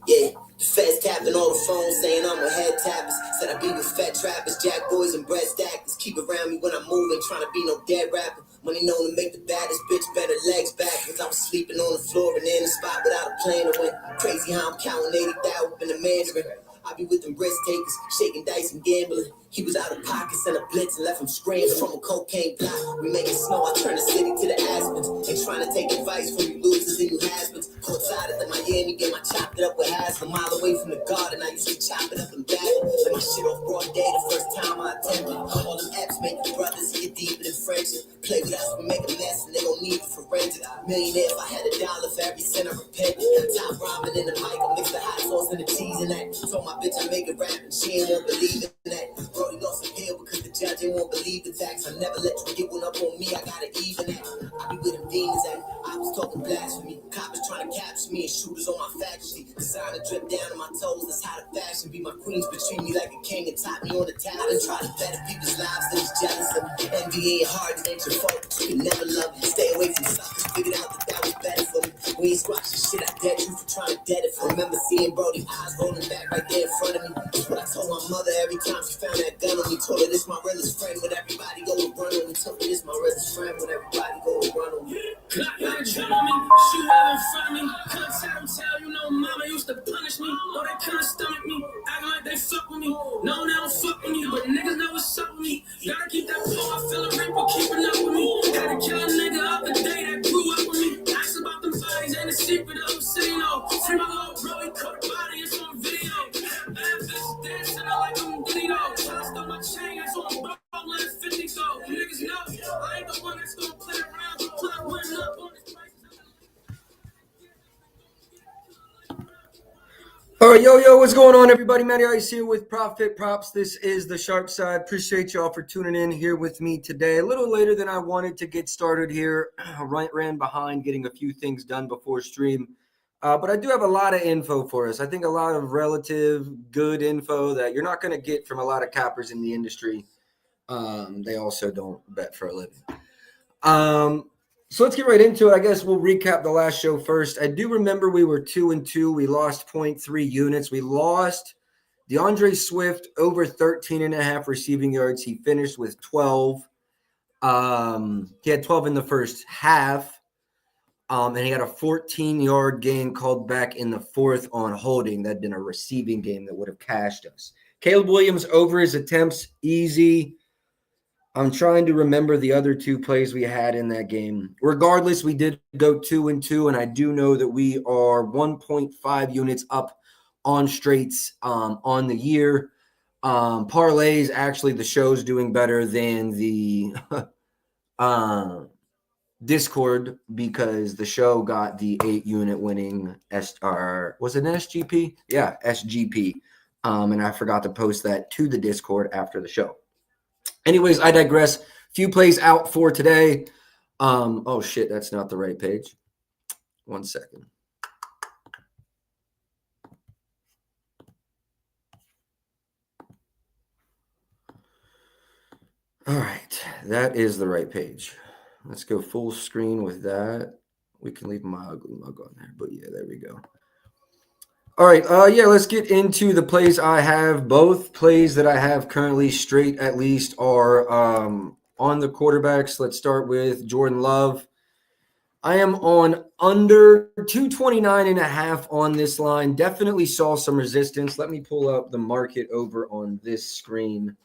Yeah, the feds tapping all the phones saying I'm a head tappers. Said I be with fat trappers, jack boys and bread stackers. Keep around me when I'm moving, trying to be no dead rapper. Money known to make the baddest bitch better legs backwards. I was sleeping on the floor and in the spot without a plan to win. Crazy how I'm counting 80,000 in the Mandarin. I be with them risk takers, shaking dice and gambling. He was out of pockets and a blitz and left him screaming from a cocaine block. We make it snow, I turn the city to the Aspens. Ain't trying to take advice from you losers and you has-beens. Courtside at the Miami game, I chopped it up with Has. A mile away from the garden, I used to chop it up and back. Let my shit off broad day the first time I attempted. All them apps make the brothers get deeper than friendship. Play with us, we make a mess and they gon' need it for forensic. Millionaire if I had $1 for every cent I repent. Top ramen in the mic, I mix the hot sauce and the cheese in that. Told my bitch I make it rap and she ain't won't believe in that. Brody lost the appeal because the judge ain't won't believe the facts. I never let you get one up on me, I gotta even that. I be with them demons at. I was talking blasphemy. Coppers trying to capture me and shooters on my faculty. Designer drip down to my toes, that's how the fashion be. My queens between me like a king and top me on the towel and try to better people's lives. They was jealous of me. Envy ain't hard, it ain't your fault. You can never love me. Stay away from suckers. Figured out that was better for me. We ain't squashing shit, I dead you for trying to dead it. Remember seeing Brody eyes rolling back right there in front of me. But I told my mother every time she found that gun on me. Told her this my realest friend, but everybody go and run on me. Told her this my realest friend, but everybody go and run on me. Clock like a drum on me, shoot right in front of me. Couldn't tell, you know mama used to punish me. Or they couldn't stomach me, acting like they fuck with me. No, they don't fuck with me, but niggas know what's up with me. Gotta keep that flow, I feel a reaper keeping up with me. Gotta kill a nigga up the day that grew up with me. Ask about them bodies and the secret of them saying, oh, free my little bro, he caught a body, it's on video. Bad bitch dancing, I like them video. Tossed on my chain, it's on bro, let 50 go. Niggas know, I ain't the one that's gonna play around, the clock went up on this price. All right, yo, what's going on, everybody? Matty Ice here with Profit Props. This is the Sharp Side. Appreciate y'all for tuning in here with me today. A little later than I wanted to get started here. Ran behind getting a few things done before stream. But I do have a lot of info for us. I think a lot of relative good info that you're not going to get from a lot of cappers in the industry. They also don't bet for a living. So let's get right into it. I guess we'll recap the last show first. I do remember we were 2-2. We lost 0.3 units. We lost DeAndre Swift over 13.5 receiving yards. He finished with 12. He had 12 in the first half. And he had a 14-yard gain called back in the fourth on holding. That'd been a receiving game that would have cashed us. Caleb Williams over his attempts, easy. I'm trying to remember the other two plays we had in that game. Regardless, we did go 2-2, and I do know that we are 1.5 units up on straights on the year. Parlays, actually, the show's doing better than the Discord because the show got the 8-unit winning was it an SGP? Yeah, SGP. And I forgot to post that to the Discord after the show. Anyways, I digress. Few plays out for today. Oh, shit, that's not the right page. 1 second. All right, that is the right page. Let's go full screen with that. We can leave my ugly mug on there, but yeah, there we go. All right, let's get into the plays I have. Both plays that I have currently straight at least are on the quarterbacks. Let's start with Jordan Love. I am on under 229.5 on this line. Definitely saw some resistance. Let me pull up the market over on this screen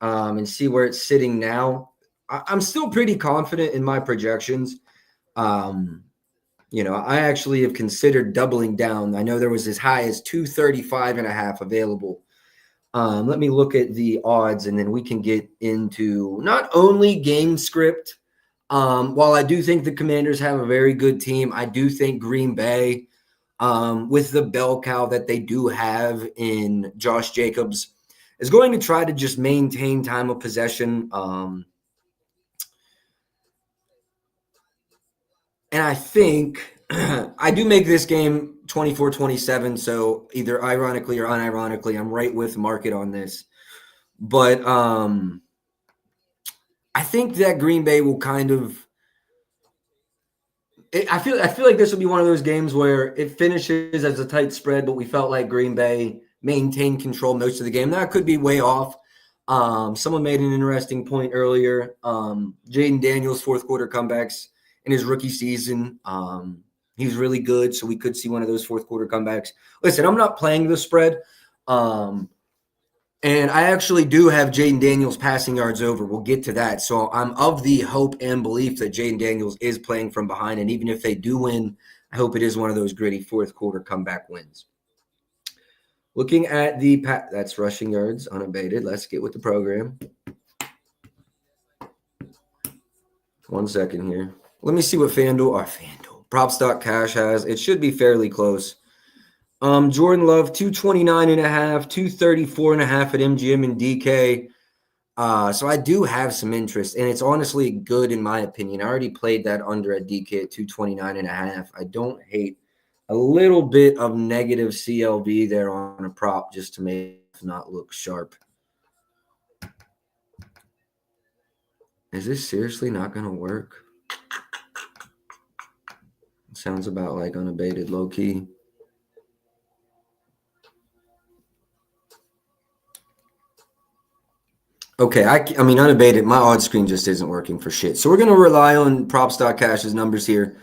and see where it's sitting now. I'm still pretty confident in my projections. I actually have considered doubling down. I know there was as high as 235.5 available. Let me look at the odds, and then we can get into not only game script. While I do think the Commanders have a very good team, I do think Green Bay, with the bell cow that they do have in Josh Jacobs, is going to try to just maintain time of possession. And I think I do make this game 24-27, so either ironically or unironically, I'm right with market on this. But I think that Green Bay will kind of I feel like this will be one of those games where it finishes as a tight spread, but we felt like Green Bay maintained control most of the game. That could be way off. Someone made an interesting point earlier. Jaden Daniels' fourth quarter comebacks in his rookie season. He's really good, so we could see one of those fourth quarter comebacks. Listen, I'm not playing the spread. And I actually do have Jaden Daniels passing yards over. We'll get to that. So I'm of the hope and belief that Jaden Daniels is playing from behind. And even if they do win, I hope it is one of those gritty fourth quarter comeback wins. Looking at the that's rushing yards unabated. Let's get with the program. 1 second here. Let me see what FanDuel Props.cash has. It should be fairly close. Jordan Love, 229.5, 234.5 at MGM and DK. So I do have some interest, and it's honestly good in my opinion. I already played that under at DK at 229.5. I don't hate a little bit of negative CLV there on a prop just to make it not look sharp. Is this seriously not going to work? It sounds about like unabated low-key. Okay, I mean, unabated, my odds screen just isn't working for shit. So we're going to rely on Props.cash's numbers here.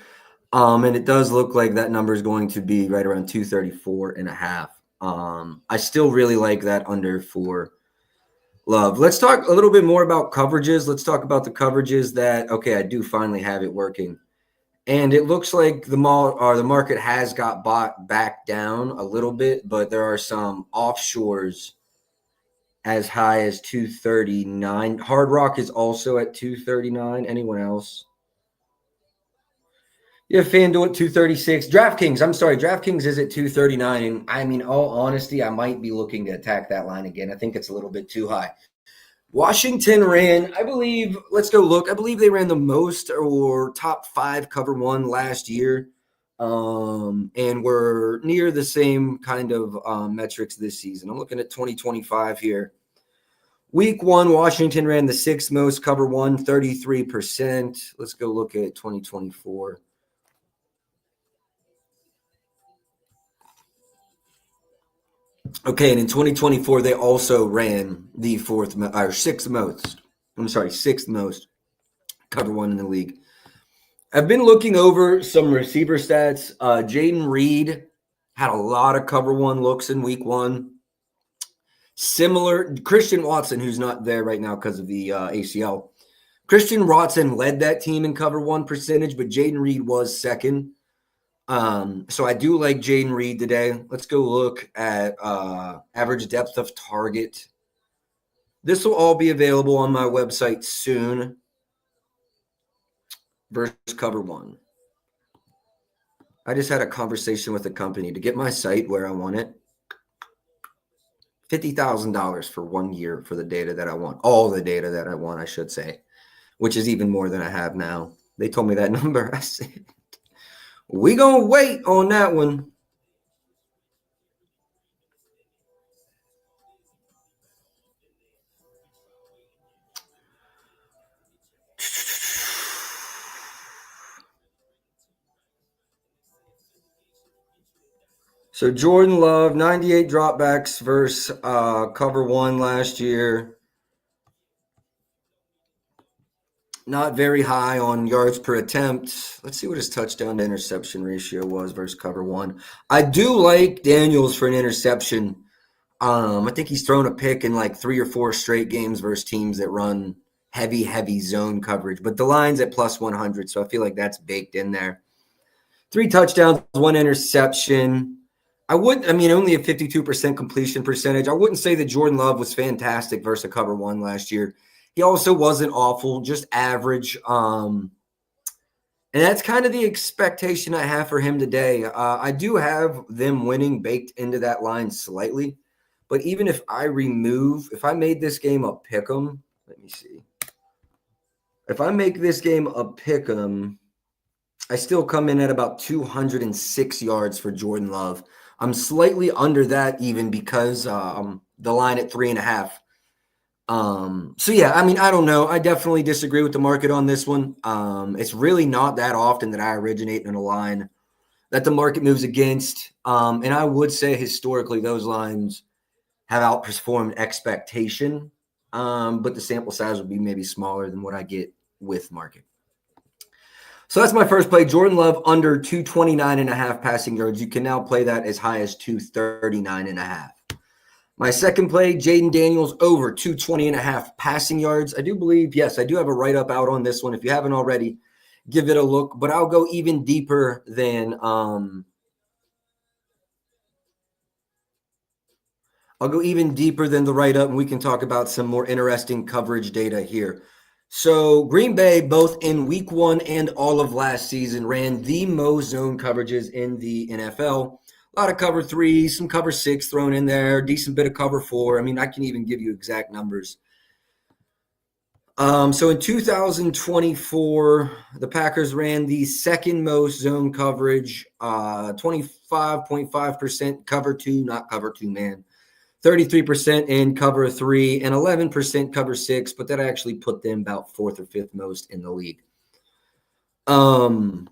And it does look like that number is going to be right around 234.5. I still really like that under for Love. Let's talk a little bit more about coverages. Let's talk about the coverages that, okay, I do finally have it working. And it looks like the market has got bought back down a little bit, but there are some offshores as high as 239. Hard Rock is also at 239. Anyone else? Yeah, FanDuel at 236. DraftKings is at 239. And I mean, all honesty, I might be looking to attack that line again. I think it's a little bit too high. Washington ran, I believe, let's go look. I believe they ran the most or top 5 cover one last year. And we're near the same kind of metrics this season. I'm looking at 2025 here. Week 1, Washington ran the 6th most cover one, 33%. Let's go look at 2024. Okay, and in 2024, they also ran the 6th most cover one in the league. I've been looking over some receiver stats. Jaden Reed had a lot of cover one looks in week 1. Similar, Christian Watson, who's not there right now because of the ACL. Christian Watson led that team in cover one percentage, but Jaden Reed was second. So I do like Jaden Reed today. Let's go look at average depth of target. This will all be available on my website soon. Versus cover one. I just had a conversation with the company to get my site where I want it. $50,000 for 1 year for the data that I want. All the data that I want, I should say, which is even more than I have now. They told me that number. I said, we gonna wait on that one. So Jordan Love, 98 dropbacks versus cover one last year. Not very high on yards per attempt. Let's see what his touchdown to interception ratio was versus cover one. I do like Daniels for an interception. I think he's thrown a pick in like 3 or 4 straight games versus teams that run heavy zone coverage. But the line's at plus 100, so I feel like that's baked in there. 3 touchdowns, 1 interception. Only a 52% completion percentage. I wouldn't say that Jordan Love was fantastic versus a cover one last year. He also wasn't awful, just average. And that's kind of the expectation I have for him today. I do have them winning baked into that line slightly. But even if I made this game a pick'em, let me see. If I make this game a pick'em, I still come in at about 206 yards for Jordan Love. I'm slightly under that even because the line at 3.5. So yeah, I mean, I don't know. I definitely disagree with the market on this one. It's really not that often that I originate in a line that the market moves against. And I would say historically those lines have outperformed expectation. But the sample size would be maybe smaller than what I get with market. So that's my first play. Jordan Love under 229.5 passing yards. You can now play that as high as 239.5. My second play, Jaden Daniels over 220.5 passing yards. I do believe, yes, I do have a write-up out on this one. If you haven't already, give it a look. But I'll go even deeper than the write-up, and we can talk about some more interesting coverage data here. So Green Bay, both in week 1 and all of last season, ran the most zone coverages in the NFL. A lot of cover 3, some cover 6 thrown in there, decent bit of cover 4. I mean, I can even give you exact numbers. So in 2024, the Packers ran the second most zone coverage, 25.5% cover 2, not cover 2 man. 33% in cover 3 and 11% cover 6, but that actually put them about 4th or 5th most in the league. Jaden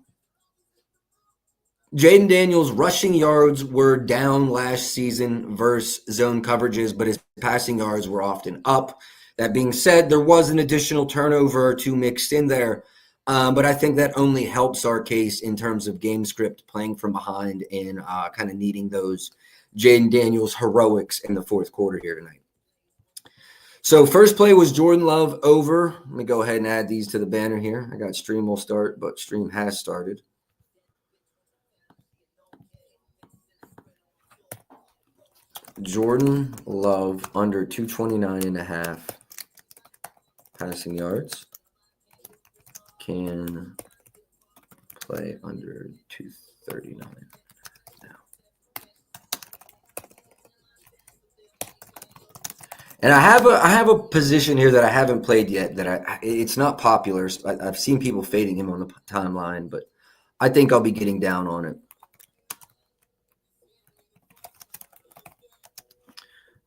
Daniels' rushing yards were down last season versus zone coverages, but his passing yards were often up. That being said, there was an additional turnover or 2 mixed in there, but I think that only helps our case in terms of game script, playing from behind, and kind of needing those Jaden Daniels heroics in the 4th quarter here tonight. So first play was Jordan Love over. Let me go ahead and add these to the banner here. I got stream will start, but stream has started. Jordan Love under 229.5 passing yards. Can play under 239. And I have a position here that I haven't played yet. It's not popular. I've seen people fading him on the timeline, but I think I'll be getting down on it.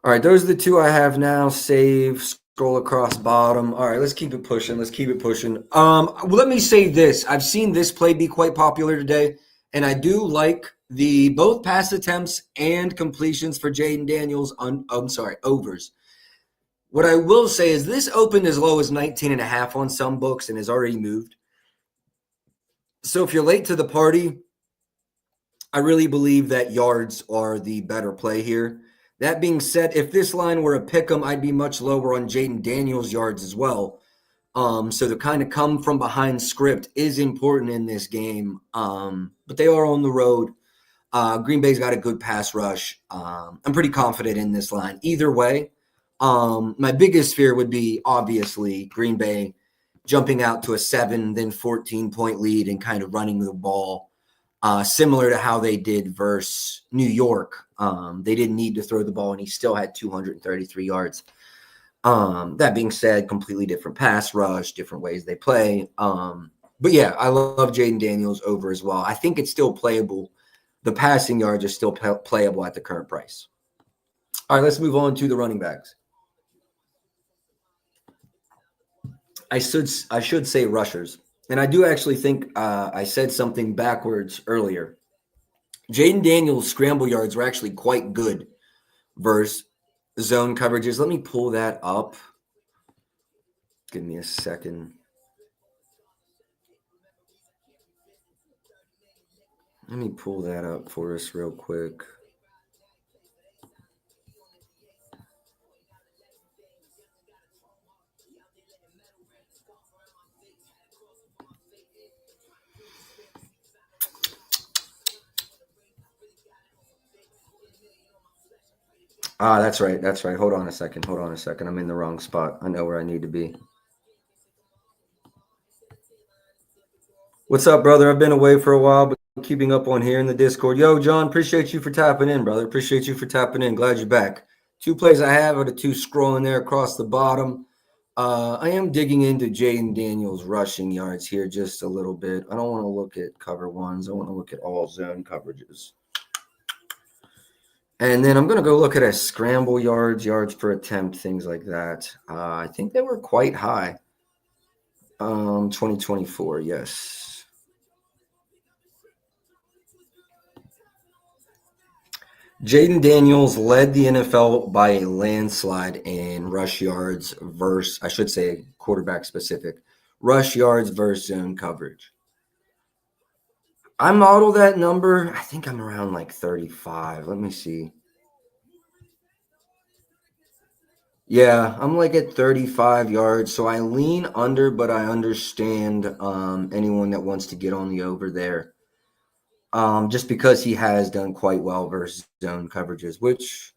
All right, those are the 2 I have now. Save, scroll across bottom. All right, let's keep it pushing. Let me say this. I've seen this play be quite popular today, and I do like the both pass attempts and completions for Jaden Daniels overs. What I will say is this opened as low as 19.5 on some books and has already moved. So if you're late to the party, I really believe that yards are the better play here. That being said, if this line were a pick 'em, I'd be much lower on Jaden Daniels' yards as well. So the kind of come from behind script is important in this game. But they are on the road. Green Bay's got a good pass rush. I'm pretty confident in this line. Either way, my biggest fear would be obviously Green Bay jumping out to a 7, then 14-point lead and kind of running the ball, similar to how they did versus New York. They didn't need to throw the ball, and he still had 233 yards. That being said, completely different pass rush, different ways they play. But yeah, I love Jaden Daniels over as well. I think it's still playable. The passing yards are still playable at the current price. All right, let's move on to the running backs. I should say rushers. And I do actually think I said something backwards earlier. Jaden Daniels' scramble yards were actually quite good versus zone coverages. Let me pull that up. Give me a second. Let me pull that up for us real quick. That's right. Hold on a second. I'm in the wrong spot. I know where I need to be. What's up, brother? I've been away for a while, but keeping up on here in the Discord. Yo, John, appreciate you for tapping in, brother. Appreciate you for tapping in. Glad you're back. 2 plays I have are the 2 scrolling there across the bottom. I am digging into Jaden Daniels' rushing yards here just a little bit. I don't want to look at cover 1s. I want to look at all zone coverages. And then I'm going to go look at a scramble yards per attempt, things like that. I think they were quite high. 2024, yes. Jaden Daniels led the NFL by a landslide in rush yards versus, I should say, quarterback specific, rush yards versus zone coverage. I model that number. I think I'm around like 35. Let me see. Yeah, I'm like at 35 yards. So I lean under, but I understand anyone that wants to get on the over there. Just because he has done quite well versus zone coverages, which,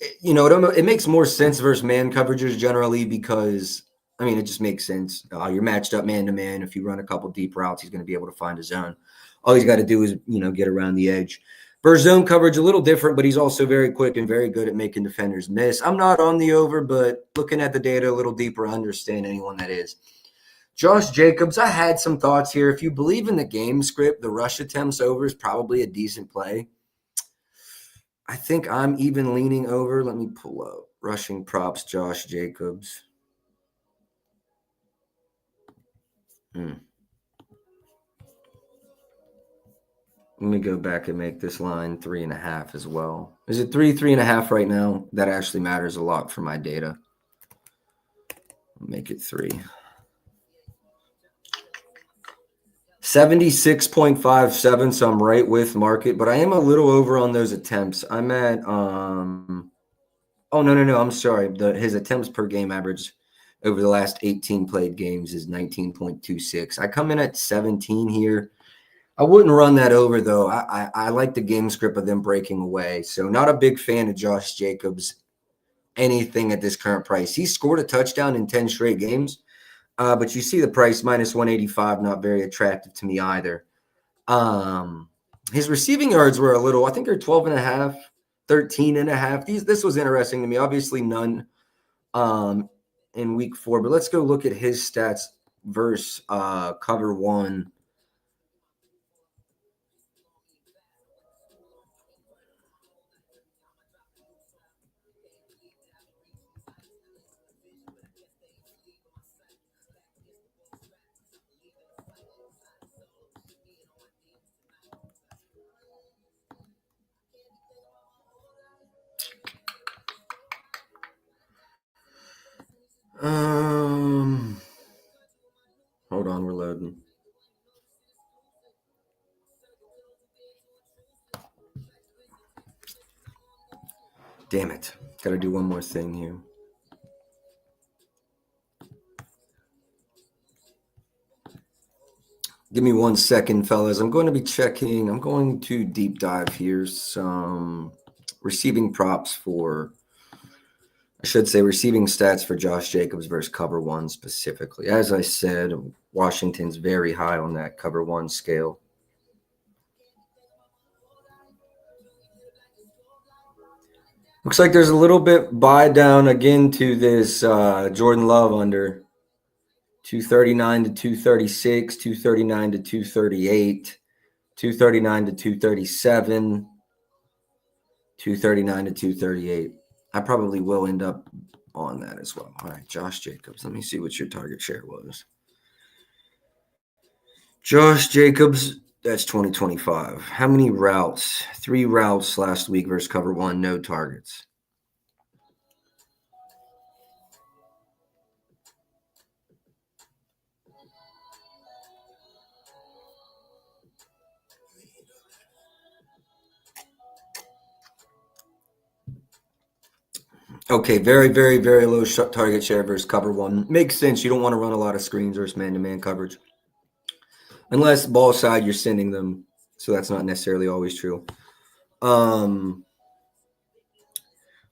it makes more sense versus man coverages generally because, it just makes sense. You're matched up man to man. If you run a couple deep routes, he's going to be able to find a zone. All he's got to do is, get around the edge. Versus zone coverage, a little different, but he's also very quick and very good at making defenders miss. I'm not on the over, but looking at the data a little deeper, I understand anyone that is. Josh Jacobs, I had some thoughts here. If you believe in the game script, the rush attempts over is probably a decent play. I think I'm even leaning over. Let me pull up rushing props, Josh Jacobs. Let me go back and make this line 3.5 as well. Is it 3.5 right now? That actually matters a lot for my data. I'll make it 3. 76.57, so I'm right with market, but I am a little over on those attempts. I'm at no, I'm sorry. His attempts per game average over the last 18 played games is 19.26. I come in at 17 here. I wouldn't run that over, though. I like the game script of them breaking away. So not a big fan of Josh Jacobs, anything at this current price. He scored a touchdown in 10 straight games, but you see the price, minus 185, not very attractive to me either. His receiving yards were a little, I think they're 12.5, 13.5. This was interesting to me. Obviously none in week 4, but let's go look at his stats versus cover 1. Hold on, we're loading. Damn it. Got to do one more thing here. Give me 1 second, fellas. I'm going to deep dive here some receiving props receiving stats for Josh Jacobs versus cover 1 specifically. As I said, Washington's very high on that cover 1 scale. Looks like there's a little bit buy down again to this Jordan Love under 239 to 236, 239 to 238, 239 to 237, 239 to 238. I probably will end up on that as well. All right, Josh Jacobs. Let me see what your target share was. Josh Jacobs, that's 2025. How many routes? 3 routes last week versus cover 1, no targets. Okay, very, very, very low target share versus cover 1. Makes sense. You don't want to run a lot of screens versus man-to-man coverage. Unless ball side, you're sending them. So that's not necessarily always true. All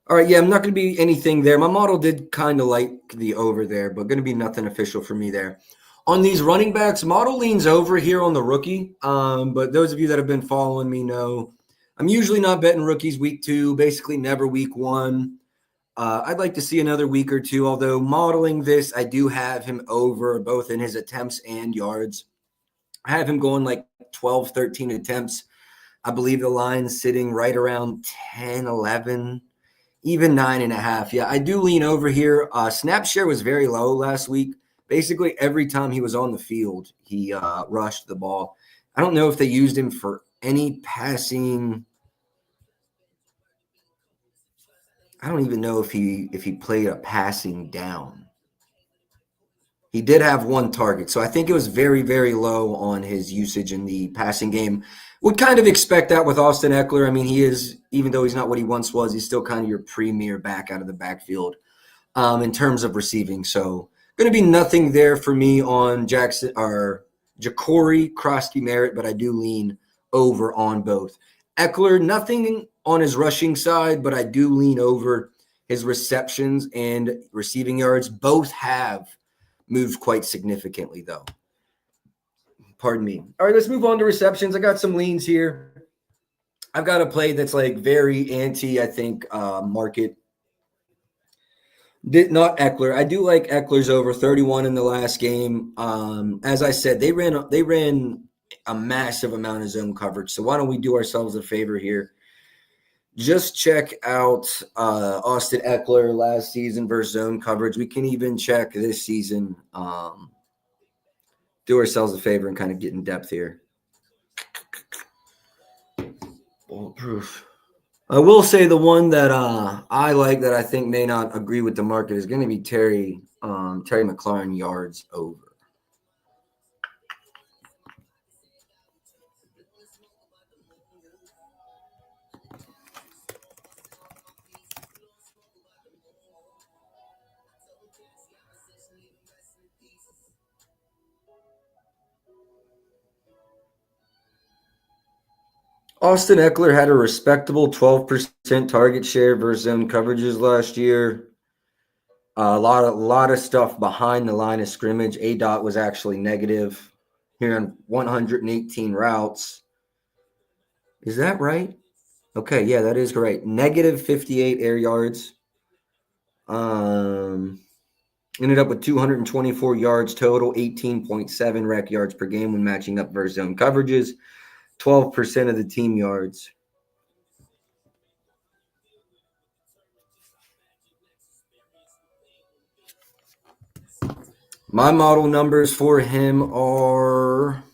right, yeah, I'm not going to be anything there. My model did kind of like the over there, but going to be nothing official for me there. On these running backs, model leans over here on the rookie. But those of you that have been following me know I'm usually not betting rookies week 2, basically never week 1. I'd like to see another week or 2, although modeling this, I do have him over both in his attempts and yards. I have him going like 12, 13 attempts, I believe the line's sitting right around 10, 11, even 9.5. Yeah, I do lean over here. Snap share was very low last week. Basically, every time he was on the field, he rushed the ball. I don't know if they used him for any passing. I don't even know if he played a passing down. He did have one target, so I think it was very, very low on his usage in the passing game. Would kind of expect that with Austin Eckler. I mean, he is, even though he's not what he once was, he's still kind of your premier back out of the backfield in terms of receiving. So going to be nothing there for me on Jackson or Ja'Cory, Krosky, Merritt, but I do lean over on both. Eckler, nothing on his rushing side, but I do lean over his receptions and receiving yards. Both have moved quite significantly, though. Pardon me. All right, let's move on to receptions. I got some leans here. I've got a play that's like very anti, I think, market. Not Eckler. I do like Eckler's over 31 in the last game. As I said, they ran a massive amount of zone coverage. So why don't we do ourselves a favor here? Just check out Austin Eckler last season versus zone coverage. We can even check this season. Do ourselves a favor and kind of get in depth here. Bulletproof. I will say the one that I like that I think may not agree with the market is going to be Terry McLaurin yards over. Austin Eckler had a respectable 12% target share versus zone coverages last year. A lot of stuff behind the line of scrimmage. A-dot was actually negative here on 118 routes. Is that right? Okay, yeah, that is correct. Negative 58 air yards. Ended up with 224 yards total, 18.7 rec yards per game when matching up versus zone coverages, 12% of the team yards. My model numbers for him are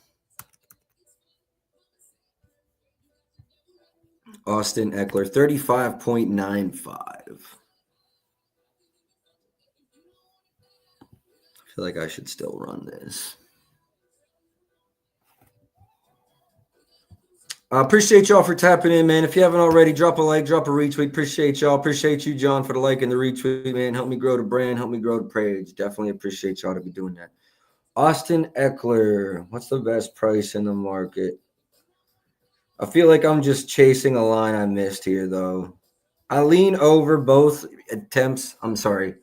Austin Eckler, 35.95. I feel like I should still run this. Appreciate y'all for tapping in, man. If you haven't already, drop a like, drop a retweet. Appreciate y'all. Appreciate you, John, for the like and the retweet, man. Help me grow the brand. Help me grow the page. Definitely appreciate y'all to be doing that. Austin Eckler, what's the best price in the market? I feel like I'm just chasing a line I missed here, though. I lean over both attempts. I'm sorry.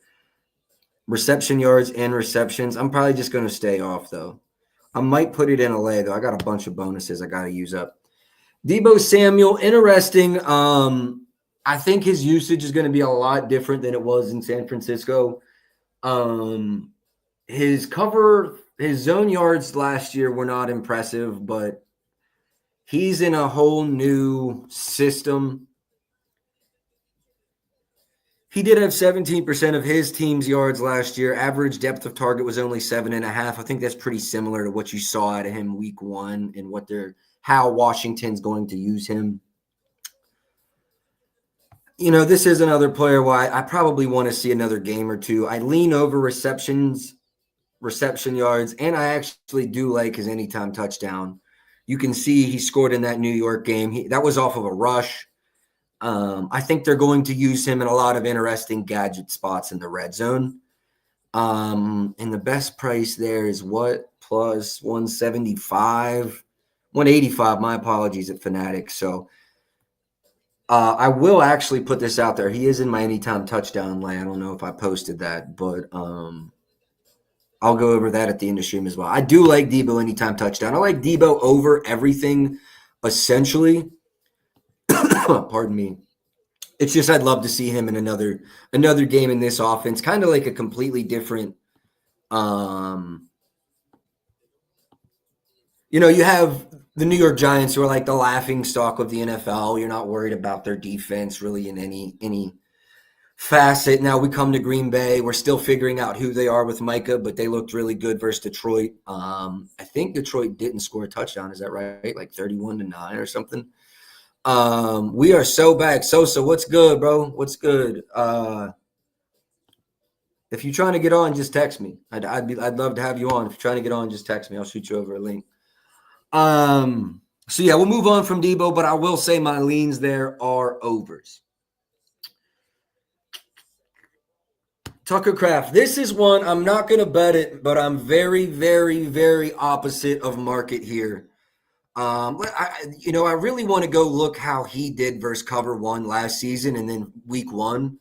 Reception yards and receptions. I'm probably just going to stay off, though. I might put it in a lay, though. I got a bunch of bonuses I got to use up. Deebo Samuel, interesting. I think his usage is going to be a lot different than it was in San Francisco. His zone yards last year were not impressive, but he's in a whole new system. He did have 17% of his team's yards last year. Average depth of target was only 7.5. I think that's pretty similar to what you saw out of him week one and how Washington's going to use him. You know, this is another player why I probably want to see another game or two. I lean over reception yards, and I actually do like his anytime touchdown. You can see he scored in that New York game. That was off of a rush. I think they're going to use him in a lot of interesting gadget spots in the red zone. And the best price there is what? Plus 175. 185, my apologies, at Fanatics. So I will actually put this out there. He is in my anytime touchdown lay. I don't know if I posted that, but I'll go over that at the end of stream as well. I do like Deebo anytime touchdown. I like Deebo over everything, essentially. Pardon me. It's just I'd love to see him in another game in this offense, kind of like a completely different You have the New York Giants who are like the laughing stock of the NFL. You're not worried about their defense really in any facet. Now we come to Green Bay. We're still figuring out who they are with Micah, but they looked really good versus Detroit. I think Detroit didn't score a touchdown. Is that right? Like 31-9 or something. We are so back. Sosa, what's good, bro? What's good? If you're trying to get on, just text me. I'd love to have you on. If you're trying to get on, just text me. I'll shoot you over a link. So yeah, we'll move on from Debo, but I will say my leans there are overs. Tucker Craft. This is one I'm not going to bet it, but I'm very, very, very opposite of market here. I really want to go look how he did versus cover one last season and then week one.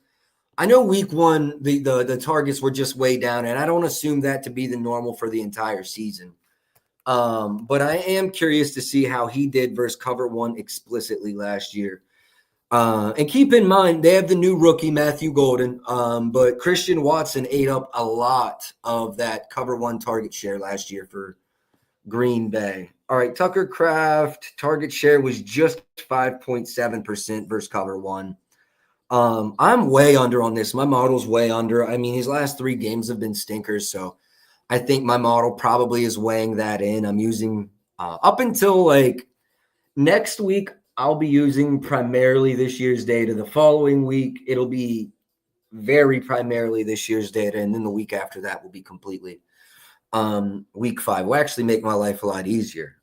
I know week one, the targets were just way down, and I don't assume that to be the normal for the entire season. But I am curious to see how he did versus cover one explicitly last year. And keep in mind, they have the new rookie, Matthew Golden, but Christian Watson ate up a lot of that cover one target share last year for Green Bay. All right, Tucker Craft target share was just 5.7% versus cover one. I'm way under on this. My model's way under. I mean, his last 3 games have been stinkers, so I think my model probably is weighing that in. I'm using up until like next week, I'll be using primarily this year's data. The following week, it'll be very primarily this year's data, and then the week after that will be completely week 5. Will actually make my life a lot easier.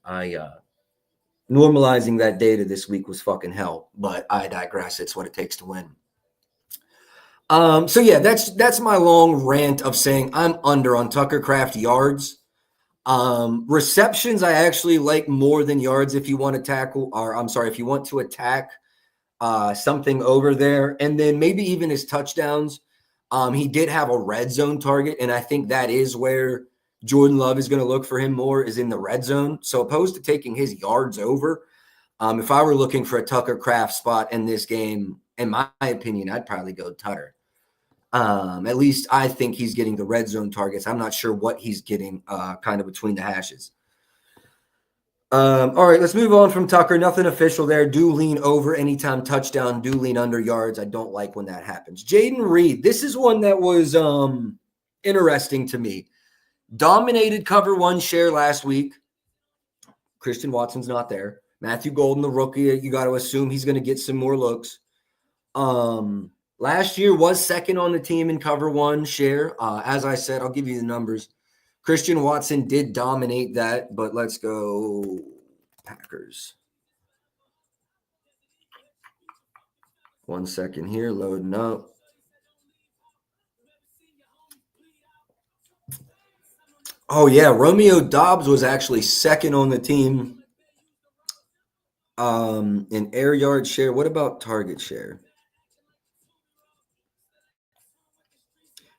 Normalizing that data this week was fucking hell, but I digress. It's what it takes to win. So yeah, that's my long rant of saying I'm under on Tucker Craft yards. Receptions I actually like more than yards if you want to tackle, or I'm sorry, if you want to attack something over there. And then maybe even his touchdowns. He did have a red zone target, and I think that is where Jordan Love is going to look for him more, is in the red zone. So opposed to taking his yards over, if I were looking for a Tucker Craft spot in this game, in my opinion, I'd probably go Tutter. At least I think he's getting the red zone targets. I'm not sure what he's getting kind of between the hashes. All right, let's move on from Tucker. Nothing official there. Do lean over anytime touchdown. Do lean under yards. I don't like when that happens. Jaden Reed. This is one that was interesting to me. Dominated cover one share last week. Christian Watson's not there. Matthew Golden, the rookie, you got to assume he's going to get some more looks. Last year was second on the team in cover one share. As I said, I'll give you the numbers. Christian Watson did dominate that, but let's go Packers. 1 second here, loading up. Oh, yeah, Romeo Doubs was actually second on the team in air yard share. What about target share?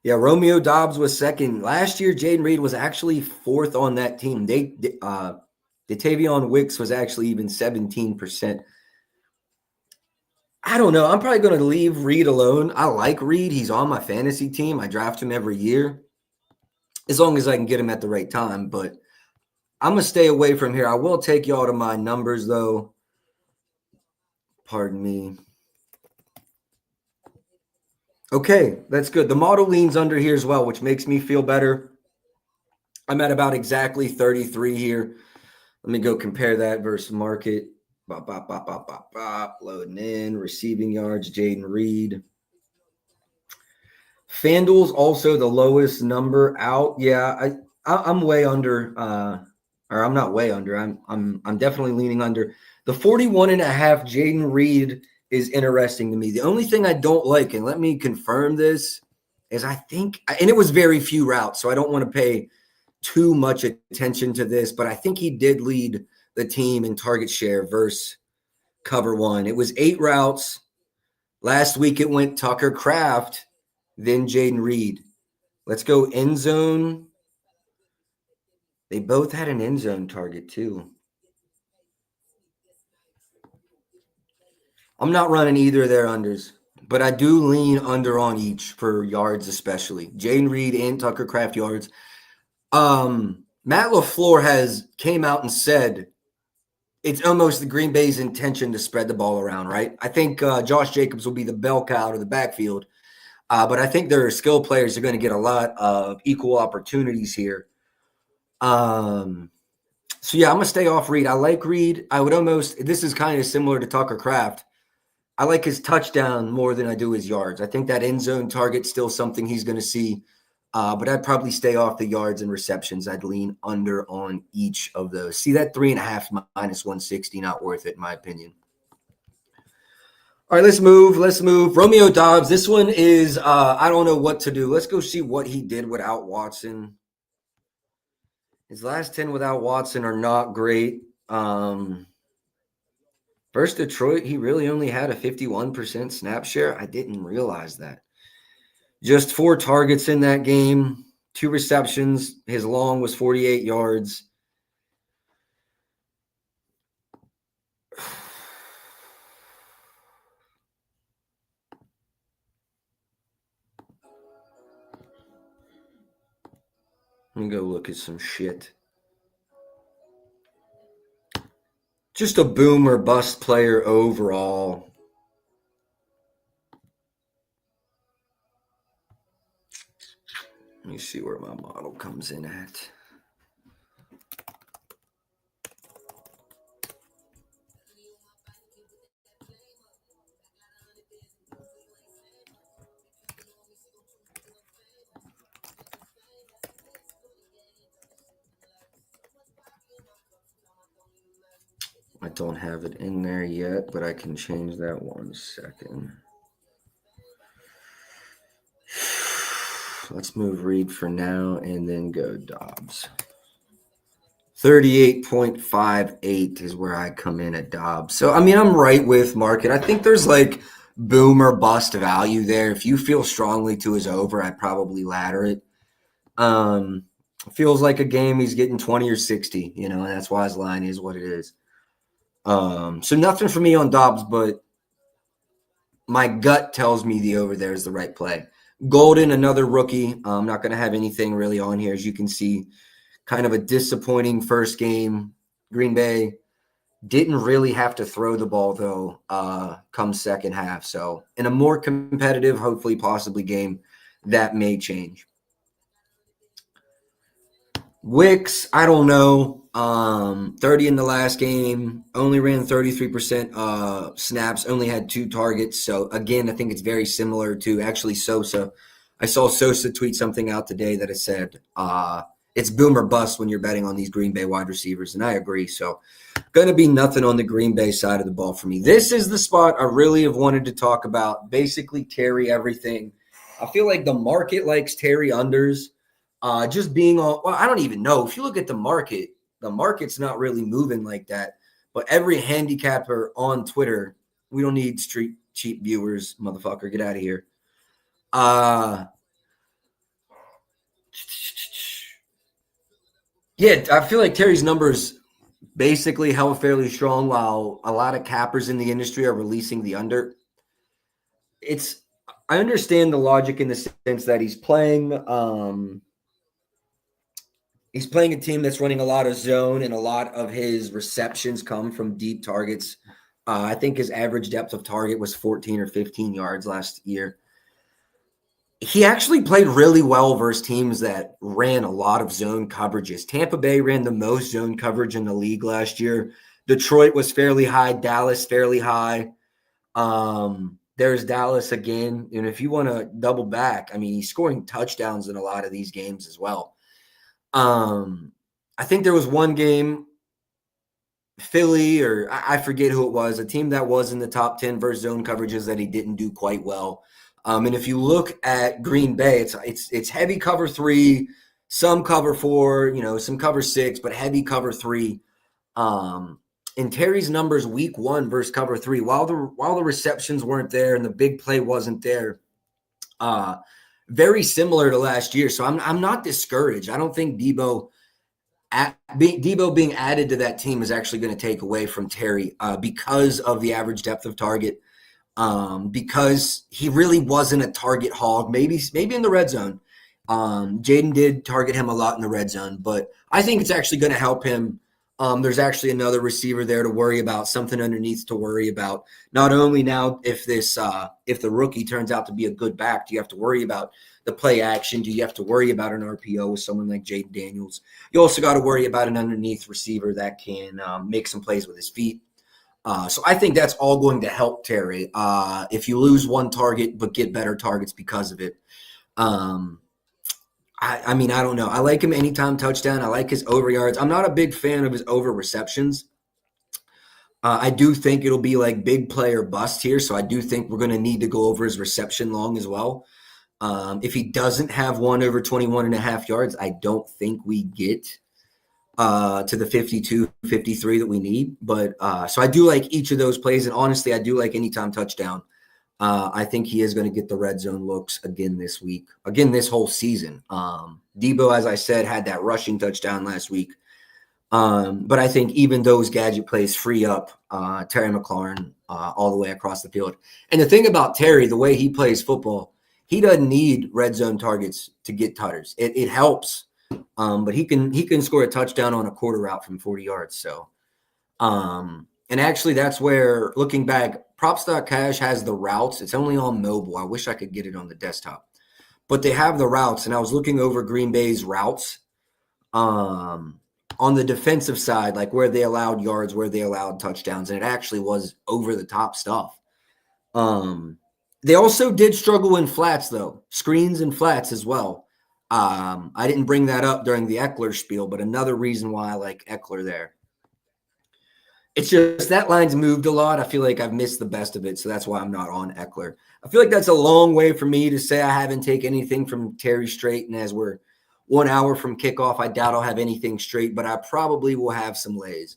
Yeah, Romeo Doubs was second. Last year, Jaden Reed was actually fourth on that team. Datavion Wicks was actually even 17%. I don't know. I'm probably going to leave Reed alone. I like Reed. He's on my fantasy team. I draft him every year as long as I can get him at the right time. But I'm going to stay away from here. I will take y'all to my numbers, though. Pardon me. Okay, that's good. The model leans under here as well, which makes me feel better. I'm at about exactly 33 here. Let me go compare that versus market. Loading in, receiving yards, Jaden Reed. FanDuel's also the lowest number out. Yeah, I'm way under, or I'm not way under. I'm definitely leaning under. The 41.5 Jaden Reed is interesting to me. The only thing I don't like, and let me confirm this, is I think, and it was very few routes, so I don't want to pay too much attention to this, but I think he did lead the team in target share versus cover one. It was 8 routes. Last week it went Tucker Craft, then Jaden Reed. Let's go end zone. They both had an end zone target too. I'm not running either of their unders, but I do lean under on each for yards, especially Jaden Reed and Tucker Craft yards. Matt LaFleur came out and said it's almost the Green Bay's intention to spread the ball around, right? I think Josh Jacobs will be the bell cow out of the backfield, but I think their skill players are going to get a lot of equal opportunities here. So, yeah, I'm going to stay off Reed. I like Reed. I would almost – this is kind of similar to Tucker Kraft. I like his touchdown more than I do his yards. I think that end zone target's still something he's going to see. But I'd probably stay off the yards and receptions. I'd lean under on each of those. See that 3.5 minus 160, not worth it in my opinion. All right, let's move. Romeo Doubs. This one is I don't know what to do. Let's go see what he did without Watson. His last 10 without Watson are not great. Versus Detroit, he really only had a 51% snap share. I didn't realize that. Just 4 targets in that game, 2 receptions. His long was 48 yards. Let me go look at some shit. Just a boom or bust player overall. Let me see where my model comes in at. I don't have it in there yet, but I can change that 1 second. Let's move Reed for now and then go Dobbs. 38.58 is where I come in at Dobbs. So, I mean, I'm right with market. I think there's like boom or bust value there. If you feel strongly to his over, I'd probably ladder it. Feels like a game he's getting 20 or 60, and that's why his line is what it is. So nothing for me on Dobbs, but my gut tells me the over there is the right play. Golden, another rookie. I'm not going to have anything really on here. As you can see, kind of a disappointing first game. Green Bay didn't really have to throw the ball, though, come second half. So in a more competitive, hopefully possibly game, that may change. Wicks, I don't know. 30 in the last game, only ran 33% snaps, only had 2 targets. So, again, I think it's very similar to actually Sosa. I saw Sosa tweet something out today that it said it's boom or bust when you're betting on these Green Bay wide receivers, and I agree. So, going to be nothing on the Green Bay side of the ball for me. This is the spot I really have wanted to talk about, basically Terry everything. I feel like the market likes Terry unders. Just being on, well, I don't even know. If you look at the market's not really moving like that. But every handicapper on Twitter, we don't need street cheap viewers, motherfucker. Get out of here. Yeah, I feel like Terry's numbers basically held fairly strong while a lot of cappers in the industry are releasing the under. I understand the logic in the sense that he's playing a team that's running a lot of zone, and a lot of his receptions come from deep targets. I think his average depth of target was 14 or 15 yards last year. He actually played really well versus teams that ran a lot of zone coverages. Tampa Bay ran the most zone coverage in the league last year. Detroit was fairly high. Dallas fairly high. There's Dallas again. And if you want to double back, I mean, he's scoring touchdowns in a lot of these games as well. I think there was one game, Philly, or I forget who it was, a team that was in the top 10 versus zone coverages that he didn't do quite well. And if you look at Green Bay, it's heavy cover 3, some cover 4, some cover 6, but heavy cover 3. In Terry's numbers, week 1 versus cover 3, while the receptions weren't there and the big play wasn't there, very similar to last year. So I'm not discouraged. I don't think Debo being added to that team is actually going to take away from Terry because of the average depth of target, because he really wasn't a target hog, maybe in the red zone. Jaden did target him a lot in the red zone, but I think it's actually going to help him. There's actually another receiver there to worry about, something underneath to worry about. Not only now, if the rookie turns out to be a good back, do you have to worry about the play action? Do you have to worry about an RPO with someone like Jaden Daniels? You also got to worry about an underneath receiver that can make some plays with his feet. So I think that's all going to help Terry if you lose one target but get better targets because of it. I mean, I don't know. I like him anytime touchdown. I like his over yards. I'm not a big fan of his over receptions. I do think it'll be like big play or bust here. So I do think we're going to need to go over his reception long as well. If he doesn't have one over 21 and a half yards, I don't think we get to the 52, 53 that we need. But so I do like each of those plays. And honestly, I do like anytime touchdown. I think he is going to get the red zone looks again this week, again this whole season. Debo, as I said, had that rushing touchdown last week. But I think even those gadget plays free up Terry McLaurin all the way across the field. And the thing about Terry, the way he plays football, he doesn't need red zone targets to get tutters. It helps, but he can score a touchdown on a quarter route from 40 yards. So, and actually, that's where, looking back, props.cash has the routes. It's only on mobile. I wish I could get it on the desktop. But they have the routes, and I was looking over Green Bay's routes on the defensive side, like where they allowed yards, where they allowed touchdowns, and it actually was over-the-top stuff. They also did struggle in flats, though, screens and flats as well. I didn't bring that up during the Eckler spiel, but another reason why I like Eckler there. It's just that line's moved a lot. I feel like I've missed the best of it, so that's why I'm not on Eckler. I feel like that's a long way for me to say I haven't taken anything from Terry straight, and as we're 1 hour from kickoff, I doubt I'll have anything straight, but I probably will have some lays.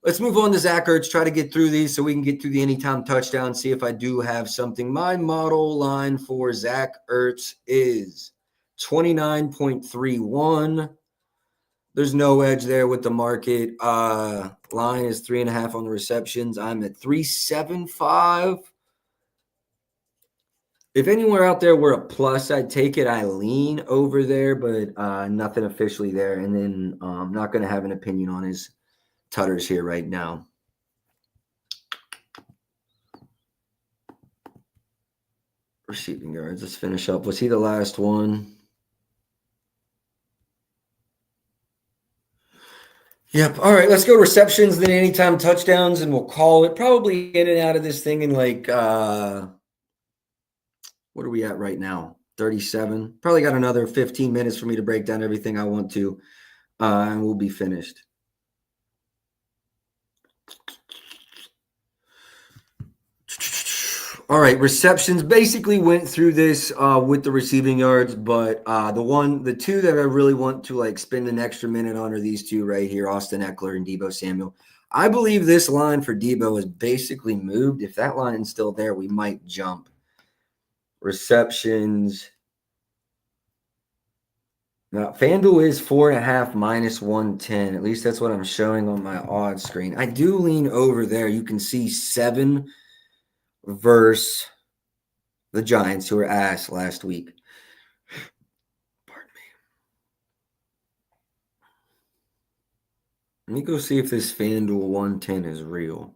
Let's move on to Zach Ertz, try to get through these so we can get through the anytime touchdown, see if I do have something. My model line for Zach Ertz is 29.31. There's no edge there with the market. Line is 3.5 on the receptions. I'm at 375. If anywhere out there were a plus, I'd take it. I lean over there, but nothing officially there. And then I'm not going to have an opinion on his tutters here right now. Receiving yards. Let's finish up. Was he the last one? Yep. All right, let's go receptions, then anytime touchdowns, and we'll call it. Probably in and out of this thing in like, what are we at right now? 37. Probably got another 15 minutes for me to break down everything I want to, and we'll be finished. All right, receptions. Basically went through this with the receiving yards, but the two that I really want to like spend an extra minute on are these two right here, Austin Eckler and Deebo Samuel. I believe this line for Deebo is basically moved. If that line is still there, we might jump. Receptions. Now, FanDuel is 4.5 minus 110. At least that's what I'm showing on my odds screen. I do lean over there. You can see 7 versus the Giants, who were ass last week. Pardon me. Let me go see if this FanDuel 110 is real.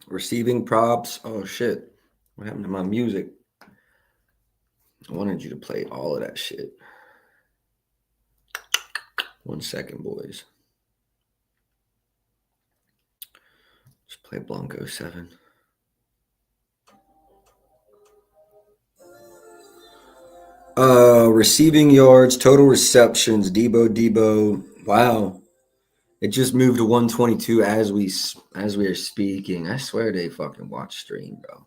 Receiving props. Oh, shit. What happened to my music? I wanted you to play all of that shit. 1 second, boys. Just play Blanco 7. Receiving yards, total receptions, Deebo. Wow. It just moved to 122 as we are speaking. I swear they fucking watch stream, bro.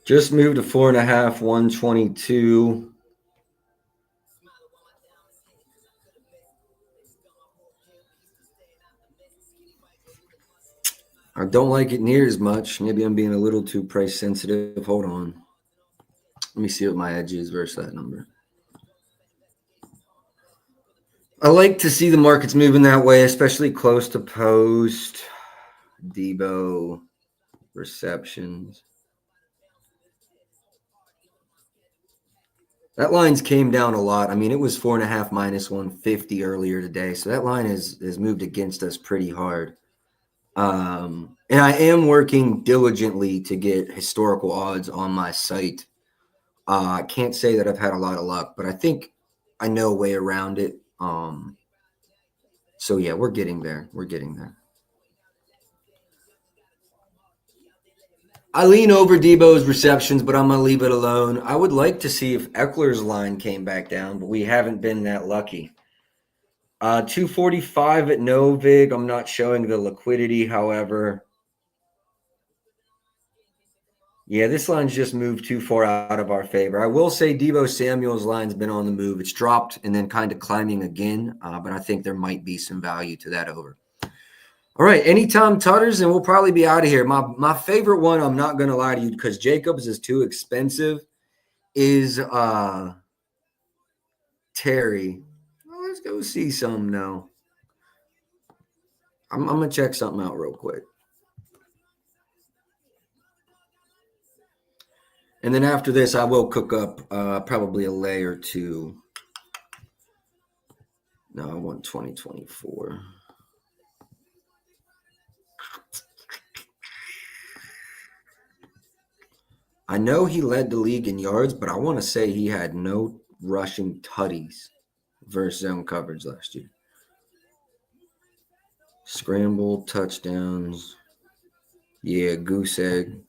Just moved to 4.5, 122. Don't like it near as much. Maybe I'm being a little too price sensitive. Hold on. Let me see what my edge is versus that number. I like to see the markets moving that way, especially close to post, Debo, receptions. That line's came down a lot. I mean, it was 4.5 minus 150 earlier today. So that line has moved against us pretty hard. And I am working diligently to get historical odds on my site. I can't say that I've had a lot of luck, but I think I know a way around it. So yeah, we're getting there. We're getting there. I lean over Debo's receptions, but I'm going to leave it alone. I would like to see if Eckler's line came back down, but we haven't been that lucky. 245 at no vig. I'm not showing the liquidity, however. Yeah, this line's just moved too far out of our favor. I will say Debo Samuel's line's been on the move. It's dropped and then kind of climbing again, but I think there might be some value to that over. All right, anytime tutters, and we'll probably be out of here. My favorite one, I'm not going to lie to you because Jacobs is too expensive, is Terry. Well, let's go see some now. I'm going to check something out real quick. And then after this, I will cook up probably a lay or two. No, I want 2024. I know he led the league in yards, but I want to say he had no rushing tutties versus zone coverage last year. Scramble, touchdowns. Yeah, goose egg.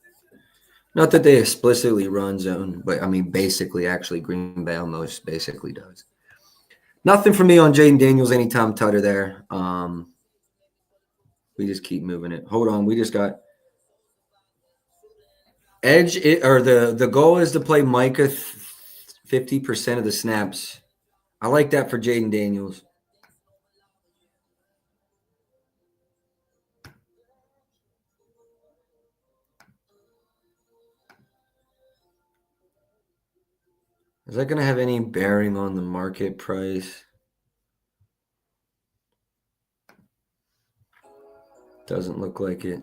Not that they explicitly run zone, but I mean, basically, actually, Green Bay almost basically does. Nothing for me on Jaden Daniels anytime tutter there. We just keep moving it. Hold on, we just got edge. Or the goal is to play Micah 50% of the snaps. I like that for Jaden Daniels. Is that going to have any bearing on the market price? Doesn't look like it.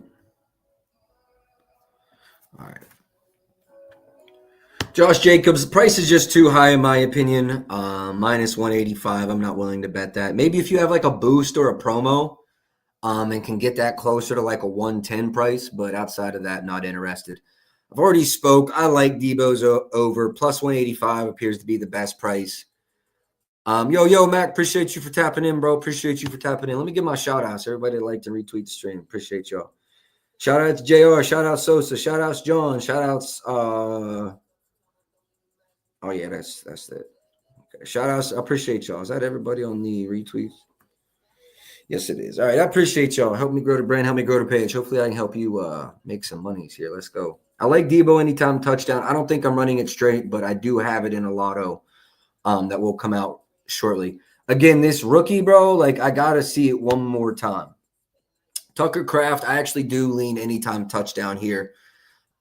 All right. Josh Jacobs, the price is just too high in my opinion. Minus 185. I'm not willing to bet that. Maybe if you have like a boost or a promo, and can get that closer to like a 110 price, but outside of that, not interested. I've already spoke. I like Debo's over. Plus 185 appears to be the best price. Yo, Mac, appreciate you for tapping in, bro. Appreciate you for tapping in. Let me give my shout outs. Everybody that liked and retweet the stream. Appreciate y'all. Shout out to JR. Shout out Sosa. Shout outs John. Shout outs. Oh yeah, that's it. Okay. Shout outs. I appreciate y'all. Is that everybody on the retweets? Yes, it is. All right. I appreciate y'all. Help me grow the brand. Help me grow the page. Hopefully I can help you make some monies here. Let's go. I like Debo anytime touchdown. I don't think I'm running it straight, but I do have it in a lotto that will come out shortly. Again, this rookie, bro, like I got to see it one more time. Tucker Kraft, I actually do lean anytime touchdown here.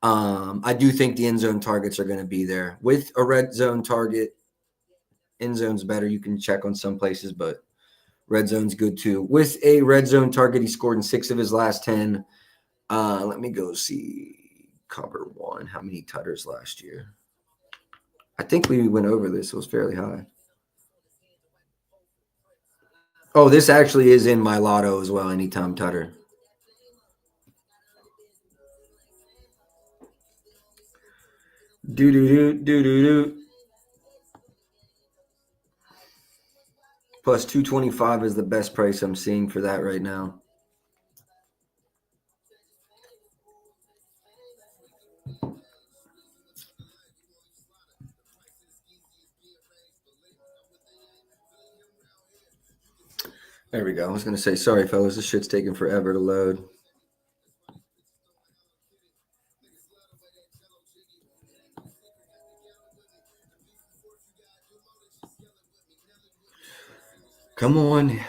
I do think the end zone targets are going to be there. With a red zone target, end zone's better. You can check on some places, but red zone's good too. With a red zone target, he scored in 6 of his last 10. Let me go see cover one. How many tutters last year? I think we went over this. It was fairly high. Oh, this actually is in my lotto as well, anytime tutter. Do. Plus 225 is the best price I'm seeing for that right now. There we go. I was going to say, sorry, fellas. This shit's taking forever to load. Come on.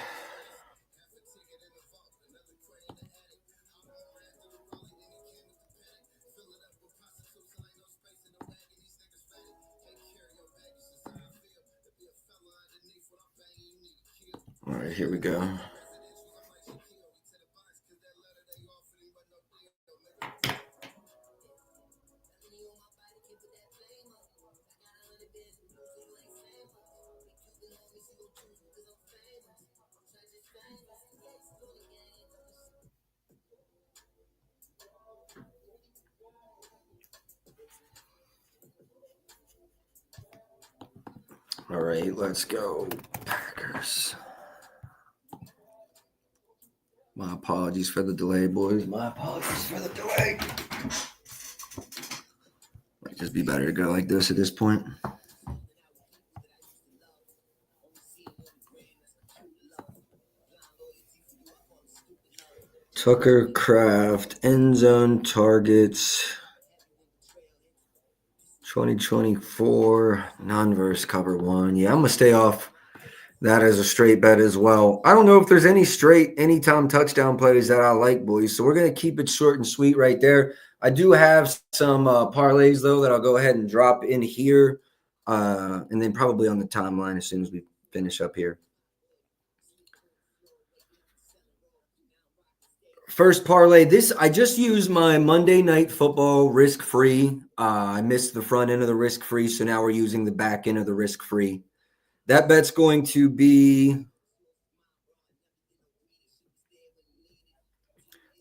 here we go. All right, let's go Packers. My apologies for the delay, boys. My apologies for the delay. Might just be better to go like this at this point. Tucker Kraft, end zone targets, 2024, non-verse cover one. Yeah, I'm going to stay off that as a straight bet as well. I don't know if there's any straight anytime touchdown plays that I like, boys. So we're going to keep it short and sweet right there. I do have some parlays, though, that I'll go ahead and drop in here and then probably on the timeline as soon as we finish up here. First parlay, I just used my Monday Night Football risk-free. I missed the front end of the risk-free, so now we're using the back end of the risk-free. That bet's going to be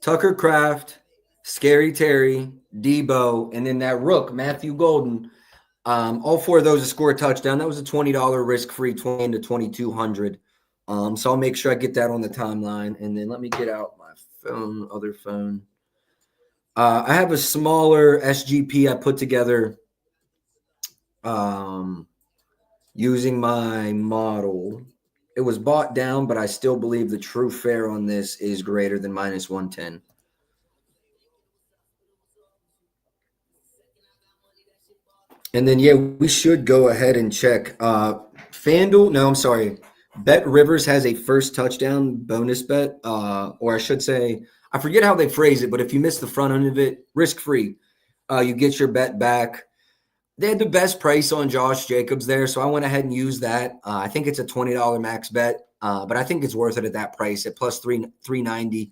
Tucker Kraft, Scary Terry, Debo, and then that rook, Matthew Golden. All four of those to score a touchdown. That was a $20 risk-free, 20 to 2,200. So I'll make sure I get that on the timeline. And then let me get out my other phone. I have a smaller SGP I put together using my model. It was bought down, but I still believe the true fair on this is greater than minus 110. And then, yeah, we should go ahead and check. Bet Rivers has a first touchdown bonus bet, or I should say, I forget how they phrase it, but if you miss the front end of it, risk-free, you get your bet back. They had the best price on Josh Jacobs there, so I went ahead and used that. I think it's a $20 max bet, but I think it's worth it at that price at plus 390.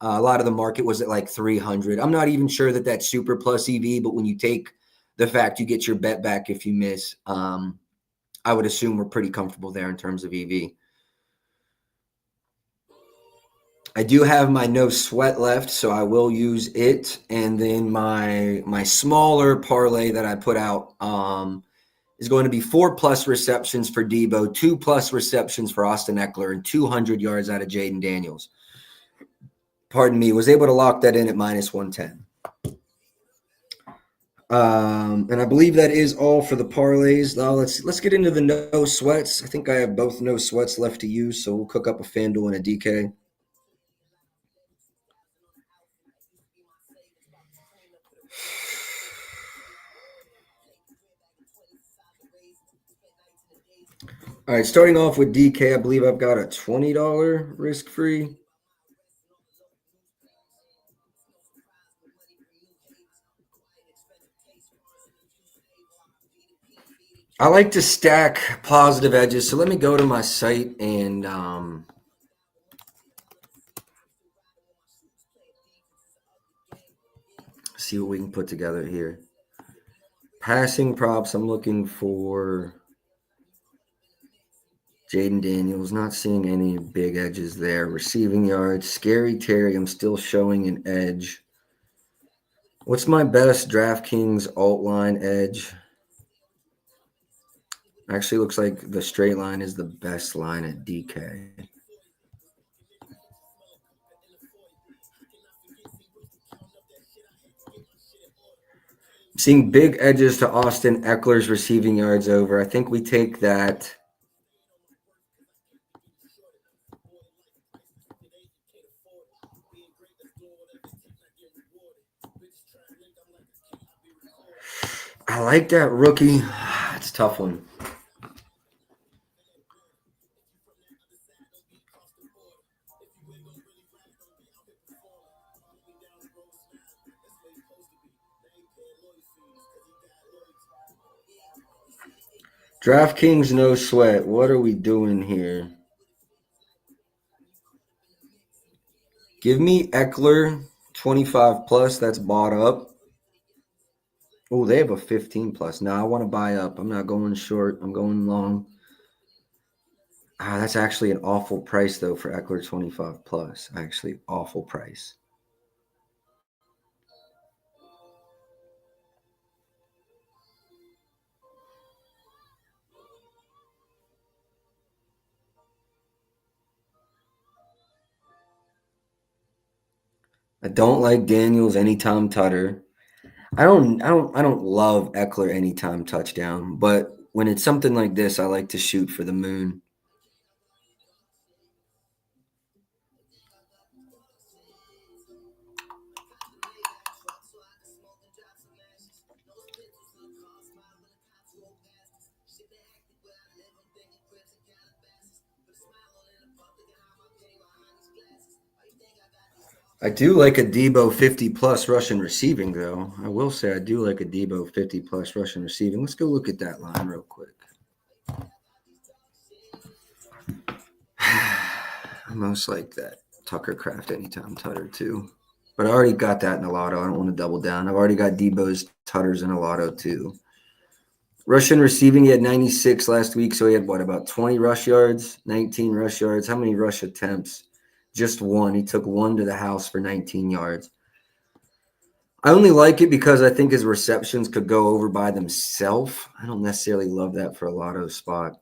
A lot of the market was at like 300. I'm not even sure that that's super plus EV, but when you take the fact you get your bet back if you miss, I would assume we're pretty comfortable there in terms of EV. I do have my no sweat left, so I will use it. And then my smaller parlay that I put out is going to be 4+ receptions for Debo, 2+ receptions for Austin Eckler, and 200 yards out of Jaden Daniels. Pardon me, was able to lock that in at minus 110. And I believe that is all for the parlays. Now let's get into the no sweats. I think I have both no sweats left to use, so we'll cook up a FanDuel and a DK. All right, starting off with DK, I believe I've got a $20 risk-free. I like to stack positive edges, so let me go to my site and see what we can put together here. Passing props, I'm looking for Jaden Daniels, not seeing any big edges there. Receiving yards, Scary Terry, I'm still showing an edge. What's my best DraftKings alt line edge? Actually, looks like the straight line is the best line at DK. Seeing big edges to Austin Eckler's receiving yards over. I think we take that. I like that rookie. It's a tough one. DraftKings no sweat. What are we doing here? Give me Eckler 25 plus. That's bought up. Oh, they have a 15 plus. No, I want to buy up. I'm not going short. I'm going long. That's actually an awful price, though, for Eckler 25 plus. Actually, awful price. I don't like Daniels anytime tutter. I don't love Eckler anytime touchdown, but when it's something like this, I like to shoot for the moon. I do like a Debo 50 plus rushing receiving, though. I will say I do like a Debo 50 plus rushing receiving. Let's go look at that line real quick. I most like that Tucker Craft anytime tutter, too. But I already got that in a lotto. I don't want to double down. I've already got Debo's tutters in a lotto, too. Rushing receiving, he had 96 last week, so he had, about 20 rush yards, 19 rush yards. How many rush attempts? Just one. He took one to the house for 19 yards. I only like it because I think his receptions could go over by themselves. I don't necessarily love that for a lotto spot.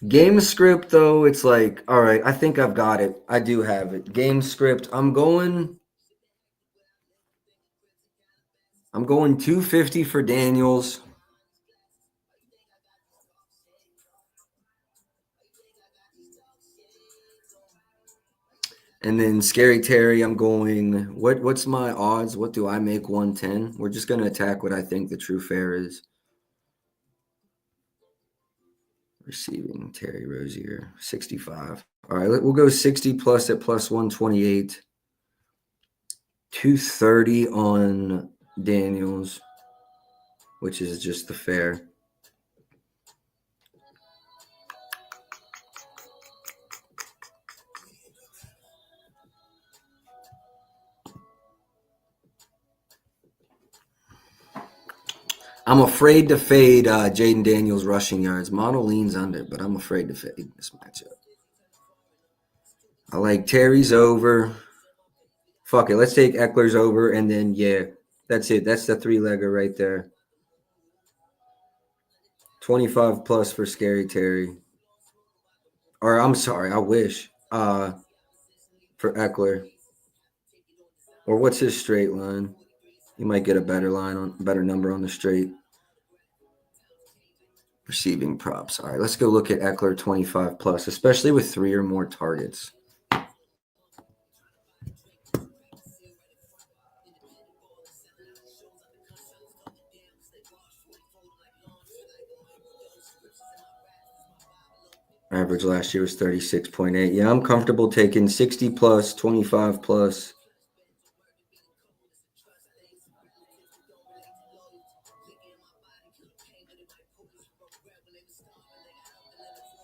Game script, though, it's like, all right, I think I've got it. I do have it. Game script, I'm going 250 for Daniels. And then Scary Terry, I'm going, what's my odds? What do I make 110? We're just going to attack what I think the true fair is. Receiving Terry Rozier, 65. All right, we'll go 60 plus at plus 128. 230 on Daniels, which is just the fair. I'm afraid to fade Jaden Daniels rushing yards. Model leans under, but I'm afraid to fade this matchup. I like Terry's over. Fuck it. Let's take Eckler's over, and then, yeah, that's it. That's the three-legger right there. 25 plus for Scary Terry. Or, I'm sorry, I wish. For Eckler. Or what's his straight line? You might get a better number on the straight. Receiving props. All right, let's go look at Eckler 25 plus, especially with 3 or more targets. Average last year was 36.8. Yeah, I'm comfortable taking 60 plus, 25 plus.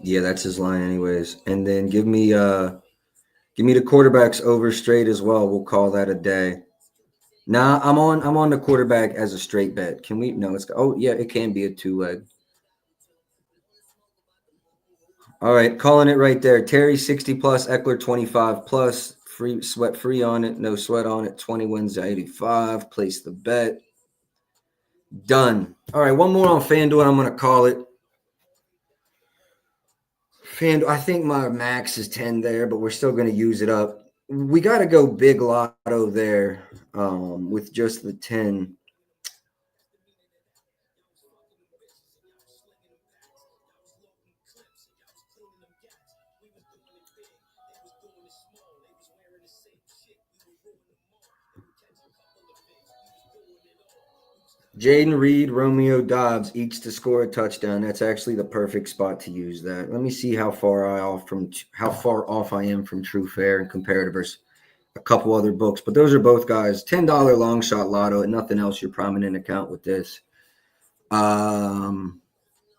Yeah, that's his line anyways. And then give me the quarterbacks over straight as well. We'll call that a day. Nah, I'm on the quarterback as a straight bet. Can we? No, it can be a 2-leg. All right, calling it right there. Terry 60 plus, Eckler 25 plus, free on it, no sweat on it. 20 wins 85. Place the bet. Done. All right, one more on FanDuel, and I'm going to call it. FanDuel, I think my max is 10 there, but we're still going to use it up. We got to go big lotto there with just the 10. Jaden Reed, Romeo Dobbs, each to score a touchdown. That's actually the perfect spot to use that. Let me see how far off I am from True Fair and comparative versus a couple other books. But those are both guys. $10 long shot lotto and nothing else. Your prominent account with this.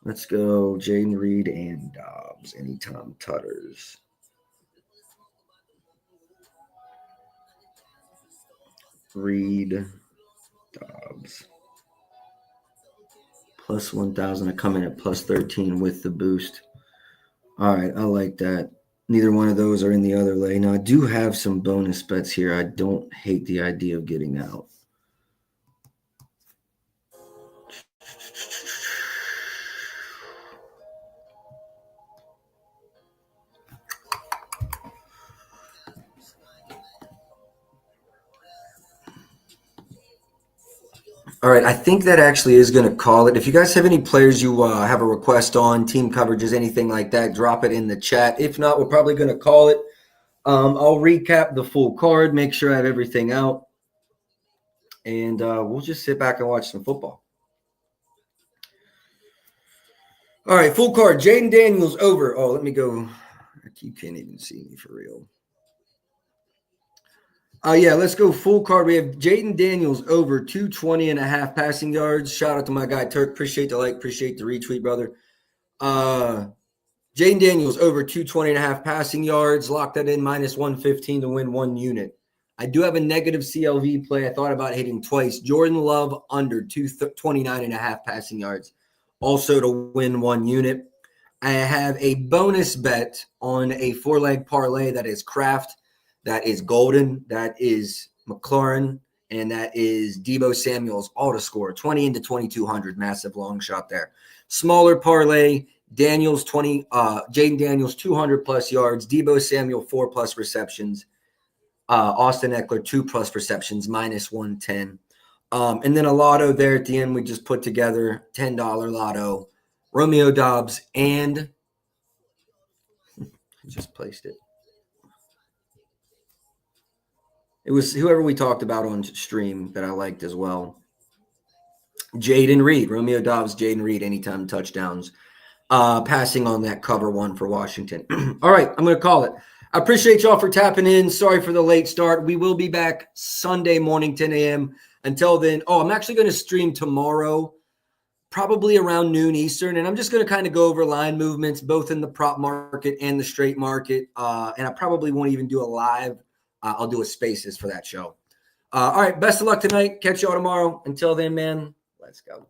Let's go Jaden Reed and Dobbs. Anytime tutters. Reed, Dobbs. Plus 1,000. I come in at plus 13 with the boost. All right, I like that. Neither one of those are in the other lay. Now, I do have some bonus bets here. I don't hate the idea of getting out. All right, I think that actually is going to call it. If you guys have any players you have a request on, team coverages, anything like that, drop it in the chat. If not, we're probably going to call it. I'll recap the full card, make sure I have everything out, and we'll just sit back and watch some football. All right, full card. Jaden Daniels over. Oh, let me go. You can't even see me for real. Yeah, let's go full card. We have Jaden Daniels over 220.5 passing yards. Shout out to my guy Turk. Appreciate the like, appreciate the retweet, brother. Jaden Daniels over 220.5 passing yards. Lock that in minus 115 to win 1 unit. I do have a negative CLV play. I thought about hitting twice. Jordan Love under 229.5 passing yards. Also to win 1 unit. I have a bonus bet on a 4-leg parlay that is Kraft. That is Golden, that is McLaurin, and that is Deebo Samuel's auto score, 20 into 2,200, massive long shot there. Smaller parlay, Jaden Daniels, 200-plus yards, Deebo Samuel, 4-plus receptions, Austin Eckler, 2-plus receptions, minus 110. And then a lotto there at the end we just put together, $10 lotto, Romeo Dobbs, and just placed it. It was whoever we talked about on stream that I liked as well. Jaden Reed, Romeo Dobbs, Jaden Reed, anytime touchdowns. Passing on that cover 1 for Washington. All right, I'm going to call it. I appreciate y'all for tapping in. Sorry for the late start. We will be back Sunday morning, 10 a.m. Until then, I'm actually going to stream tomorrow, probably around noon Eastern, and I'm just going to kind of go over line movements, both in the prop market and the straight market. And I probably won't even do a live. I'll do a spaces for that show. All right. Best of luck tonight. Catch y'all tomorrow. Until then, man, let's go.